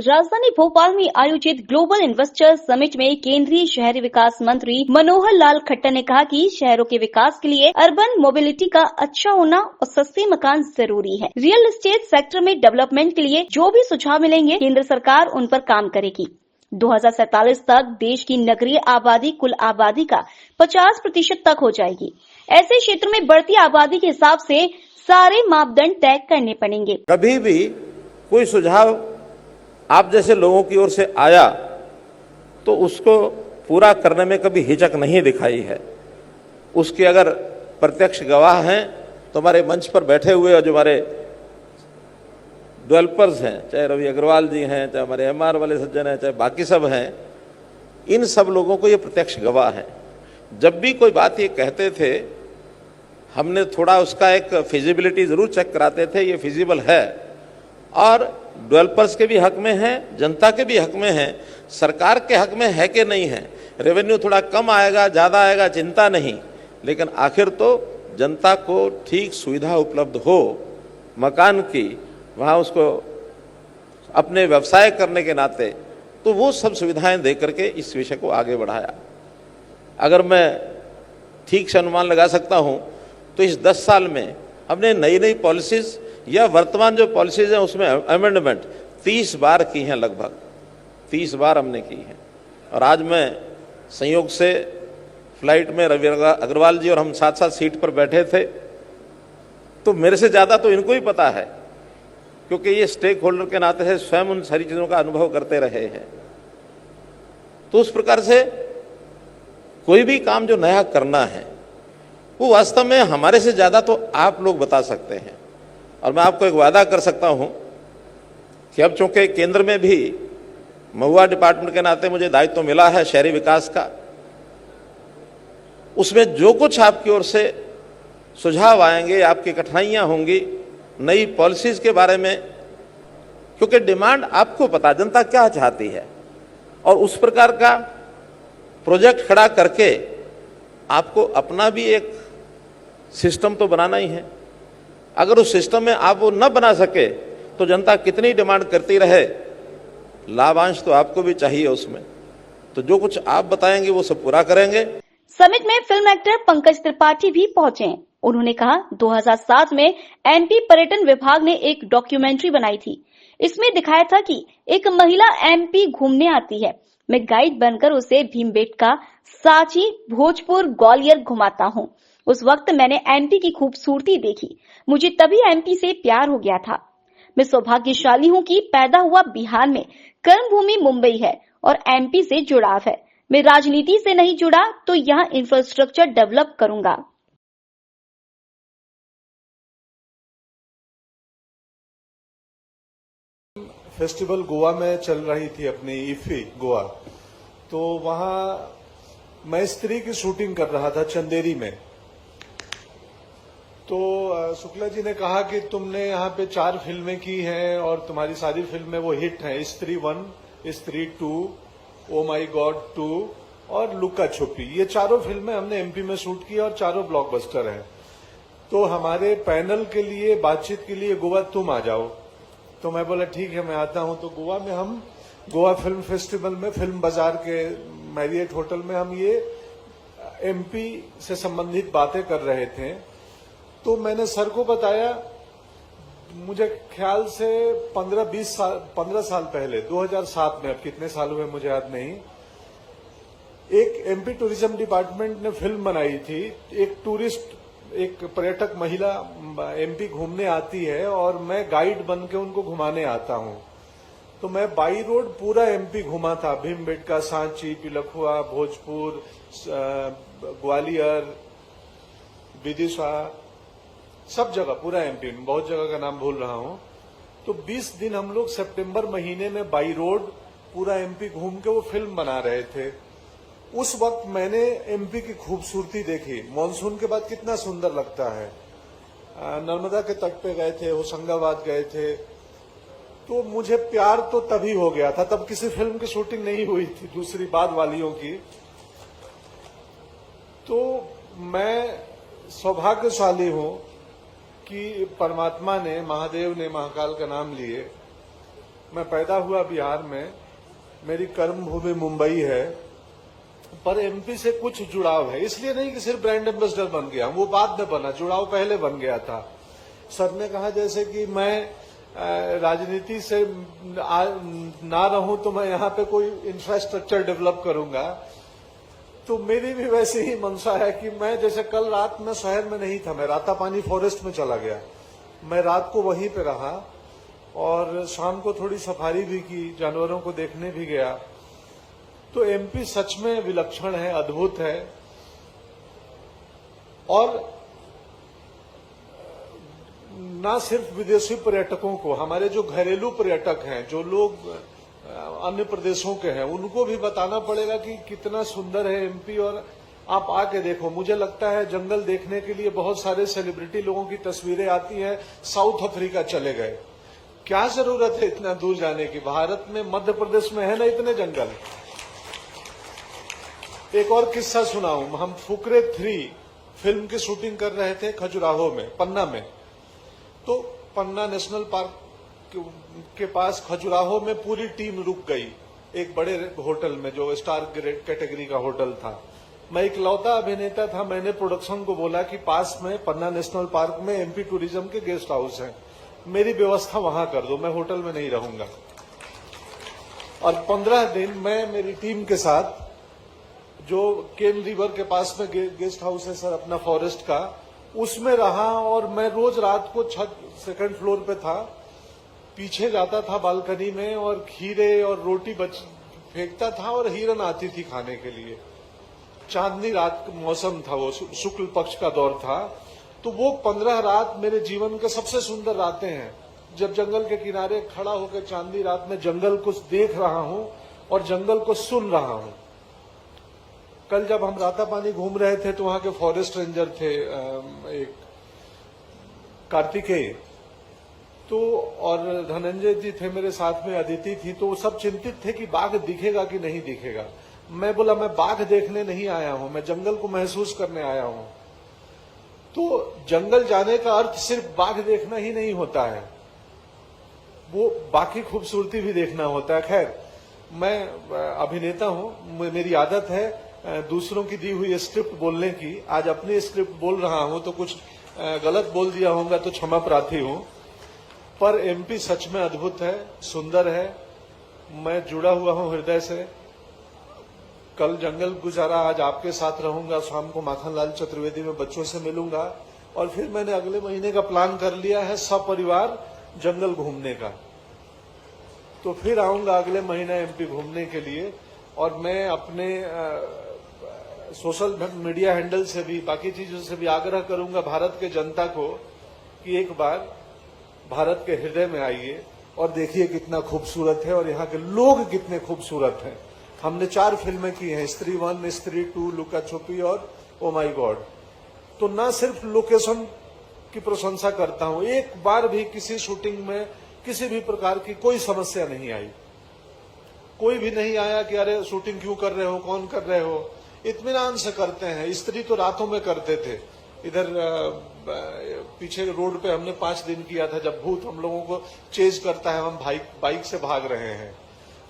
राजधानी भोपाल में आयोजित ग्लोबल इन्वेस्टर समिट में केंद्रीय शहरी विकास मंत्री मनोहर लाल खट्टर ने कहा कि शहरों के विकास के लिए अर्बन मोबिलिटी का अच्छा होना और सस्ते मकान जरूरी है। रियल एस्टेट सेक्टर में डेवलपमेंट के लिए जो भी सुझाव मिलेंगे केंद्र सरकार उन पर काम करेगी। 2047 तक देश की नगरीय आबादी कुल आबादी का 50% तक हो जाएगी। ऐसे क्षेत्र में बढ़ती आबादी के हिसाब से सारे मापदंड तय करने पड़ेंगे। कभी भी कोई सुझाव आप जैसे लोगों की ओर से आया तो उसको पूरा करने में कभी हिचक नहीं दिखाई है। उसके अगर प्रत्यक्ष गवाह हैं तो हमारे मंच पर बैठे हुए जो हमारे डेवलपर्स हैं, चाहे रवि अग्रवाल जी हैं, चाहे हमारे एमआर वाले सज्जन हैं, चाहे बाकी सब हैं, इन सब लोगों को ये प्रत्यक्ष गवाह हैं। जब भी कोई बात ये कहते थे हमने थोड़ा उसका एक फिजिबिलिटी जरूर चेक कराते थे, ये फिजिबल है और डेवलपर्स के भी हक में है, जनता के भी हक में है, सरकार के हक में है कि नहीं है। रेवेन्यू थोड़ा कम आएगा ज़्यादा आएगा चिंता नहीं, लेकिन आखिर तो जनता को ठीक सुविधा उपलब्ध हो मकान की, वहाँ उसको अपने व्यवसाय करने के नाते तो वो सब सुविधाएं दे करके इस विषय को आगे बढ़ाया। अगर मैं ठीक से अनुमान लगा सकता हूँ तो इस 10 साल में हमने नई नई पॉलिसीज या वर्तमान जो पॉलिसीज हैं उसमें अमेंडमेंट 30 बार की हैं, लगभग 30 बार हमने की हैं। और आज मैं संयोग से फ्लाइट में रवि अग्रवाल जी और हम साथ साथ सीट पर बैठे थे, तो मेरे से ज़्यादा तो इनको ही पता है क्योंकि ये स्टेक होल्डर के नाते से स्वयं उन सारी चीज़ों का अनुभव करते रहे हैं। तो उस प्रकार से कोई भी काम जो नया करना है वो वास्तव में हमारे से ज़्यादा तो आप लोग बता सकते हैं। और मैं आपको एक वादा कर सकता हूं कि अब चूंकि केंद्र में भी महुआ डिपार्टमेंट के नाते मुझे दायित्व तो मिला है शहरी विकास का, उसमें जो कुछ आपकी ओर से सुझाव आएंगे, आपकी कठिनाइयां होंगी नई पॉलिसीज के बारे में, क्योंकि डिमांड आपको पता जनता क्या चाहती है और उस प्रकार का प्रोजेक्ट खड़ा करके आपको अपना भी एक सिस्टम तो बनाना ही है। अगर उस सिस्टम में आप वो न बना सके तो जनता कितनी डिमांड करती रहे, लाभांश तो आपको भी चाहिए उसमें। तो जो कुछ आप बताएंगे वो सब पूरा करेंगे। समिट में फिल्म एक्टर पंकज त्रिपाठी भी पहुंचे। उन्होंने कहा 2007 में एमपी पर्यटन विभाग ने एक डॉक्यूमेंट्री बनाई थी। इसमें दिखाया था कि एक महिला एमपी घूमने आती है, मैं गाइड बनकर उसे भीमबेटका, सांची, भोजपुर, ग्वालियर घुमाता हूँ। उस वक्त मैंने एमपी की खूबसूरती देखी, मुझे तभी एमपी से प्यार हो गया था। मैं सौभाग्यशाली हूँ कि पैदा हुआ बिहार में, कर्मभूमि मुंबई है और एमपी से जुड़ाव है। मैं राजनीति से नहीं जुड़ा तो यहाँ इंफ्रास्ट्रक्चर डेवलप करूंगा। फेस्टिवल गोवा में चल रही थी अपनी इफी गोवा, तो वहां मैं स्त्री की शूटिंग कर रहा था चंदेरी में। तो शुक्ला जी ने कहा कि तुमने यहाँ पे 4 फिल्में की हैं और तुम्हारी सारी फिल्में वो हिट हैं, स्त्री 1, स्त्री 2, ओ माई गॉड 2 और लुका छुपी। ये चारों फिल्में हमने एमपी में शूट की और चारों ब्लॉकबस्टर हैं। तो हमारे पैनल के लिए बातचीत के लिए गोवा तुम आ जाओ। तो मैं बोला ठीक है मैं आता हूं। तो गोवा में हम गोवा फिल्म फेस्टिवल में फिल्म बाजार के मैरियट होटल में हम ये एमपी से संबंधित बातें कर रहे थे। तो मैंने सर को बताया, मुझे ख्याल से 15 साल पहले 2007 में, अब कितने साल हुए मुझे याद नहीं, एक एमपी टूरिज्म डिपार्टमेंट ने फिल्म बनाई थी। एक पर्यटक महिला एमपी घूमने आती है और मैं गाइड बन के उनको घुमाने आता हूं। तो मैं बाई रोड पूरा एमपी घुमा था, भीमबेटका, सांची, पिलखुआ, भोजपुर, ग्वालियर, विदिशा, सब जगह पूरा एमपी में, बहुत जगह का नाम भूल रहा हूं। तो 20 दिन हम लोग सितंबर महीने में बाई रोड पूरा एमपी घूम के वो फिल्म बना रहे थे। उस वक्त मैंने एमपी की खूबसूरती देखी। मॉनसून के बाद कितना सुंदर लगता है। नर्मदा के तट पे गए थे, होशंगाबाद गए थे। तो मुझे प्यार तो तभी हो गया था, तब किसी फिल्म की शूटिंग नहीं हुई थी, दूसरी बाद वालियों की। तो मैं सौभाग्यशाली हूं कि परमात्मा ने, महादेव ने, महाकाल का नाम लिए मैं पैदा हुआ बिहार में, मेरी कर्म भूमि मुंबई है, पर एमपी से कुछ जुड़ाव है। इसलिए नहीं कि सिर्फ ब्रांड एम्बेसडर बन गया, वो बाद में बना, जुड़ाव पहले बन गया था। सर ने कहा जैसे कि मैं राजनीति से ना रहूं तो मैं यहाँ पे कोई इंफ्रास्ट्रक्चर डेवलप करूंगा, तो मेरी भी वैसे ही मंशा है कि मैं, जैसे कल रात में शहर में नहीं था, मैं रातापानी फॉरेस्ट में चला गया, मैं रात को वहीं पे रहा और शाम को थोड़ी सफारी भी की, जानवरों को देखने भी गया। तो एमपी सच में विलक्षण है, अद्भुत है। और ना सिर्फ विदेशी पर्यटकों को, हमारे जो घरेलू पर्यटक हैं, जो लोग अन्य प्रदेशों के हैं, उनको भी बताना पड़ेगा कि कितना सुंदर है एमपी। और आप आके देखो, मुझे लगता है जंगल देखने के लिए बहुत सारे सेलिब्रिटी लोगों की तस्वीरें आती हैं, साउथ अफ्रीका चले गए। क्या जरूरत है इतना दूर जाने की? भारत में, मध्य प्रदेश में है ना इतने जंगल। एक और किस्सा सुनाऊं, हम फुकरे 3 फिल्म की शूटिंग कर रहे थे खजुराहो में, पन्ना में। तो पन्ना नेशनल पार्क के पास खजुराहो में पूरी टीम रुक गई एक बड़े होटल में, जो स्टार कैटेगरी का होटल था। मैं इकलौता अभिनेता था। मैंने प्रोडक्शन को बोला कि पास में पन्ना नेशनल पार्क में एमपी टूरिज्म के गेस्ट हाउस हैं, मेरी व्यवस्था वहां कर दो, मैं होटल में नहीं रहूंगा। और 15 दिन मैं मेरी टीम के साथ, जो केन रिवर के पास में गेस्ट हाउस है सर अपना फॉरेस्ट का, उसमें रहा। और मैं रोज रात को छत 2nd फ्लोर पे था, पीछे जाता था बालकनी में और खीरे और रोटी फेंकता था और हिरन आती थी खाने के लिए। चांदनी रात का मौसम था, वो शुक्ल पक्ष का दौर था। तो वो 15 रात मेरे जीवन के सबसे सुंदर रातें हैं, जब जंगल के किनारे खड़ा होकर चांदनी रात में जंगल को देख रहा हूं और जंगल को सुन रहा हूं। कल जब हम रातापानी घूम रहे थे तो वहां के फॉरेस्ट रेंजर थे एक कार्तिकेय, तो और धनंजय जी थे मेरे साथ में, अदिति थी। तो वो सब चिंतित थे कि बाघ दिखेगा कि नहीं दिखेगा। मैं बोला मैं बाघ देखने नहीं आया हूं, मैं जंगल को महसूस करने आया हूं। तो जंगल जाने का अर्थ सिर्फ बाघ देखना ही नहीं होता है, वो बाकी खूबसूरती भी देखना होता है। खैर, मैं अभिनेता हूं, मेरी आदत है दूसरों की दी हुई स्क्रिप्ट बोलने की। आज अपनी स्क्रिप्ट बोल रहा हूं तो कुछ गलत बोल दिया होगा तो क्षमा प्रार्थी हूं। पर एमपी सच में अद्भुत है, सुंदर है। मैं जुड़ा हुआ हूं हृदय से। कल जंगल गुजारा, आज आपके साथ रहूंगा, शाम को माखनलाल चतुर्वेदी में बच्चों से मिलूंगा। और फिर मैंने अगले महीने का प्लान कर लिया है सपरिवार जंगल घूमने का। तो फिर आऊंगा अगले महीने एमपी घूमने के लिए। और मैं अपने सोशल मीडिया हैंडल से भी, बाकी चीजों से भी आग्रह करूंगा भारत के जनता को कि एक बार भारत के हृदय में आइए और देखिए कितना खूबसूरत है और यहाँ के लोग कितने खूबसूरत हैं। हमने 4 फिल्में की हैं, स्त्री 1, स्त्री 2, लुका छुपी और ओ माई गॉड। तो ना सिर्फ लोकेशन की प्रशंसा करता हूं, एक बार भी किसी शूटिंग में किसी भी प्रकार की कोई समस्या नहीं आई। कोई भी नहीं आया कि अरे शूटिंग क्यों कर रहे हो, कौन कर रहे हो। इत्मीनान से करते हैं। स्त्री तो रातों में करते थे। इधर पीछे रोड पे हमने 5 दिन किया था, जब भूत हम लोगों को चेज करता है, हम बाइक से भाग रहे हैं।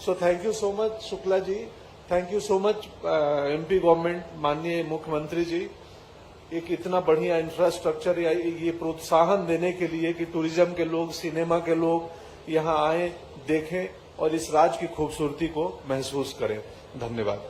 So thank you so much Shukla ji, thank you so much MP government, माननीय मुख्यमंत्री जी, एक इतना बढ़िया इंफ्रास्ट्रक्चर या ये प्रोत्साहन देने के लिए कि टूरिज्म के लोग, सिनेमा के लोग यहाँ आए, देखें और इस राज्य की खूबसूरती को महसूस करें। धन्यवाद।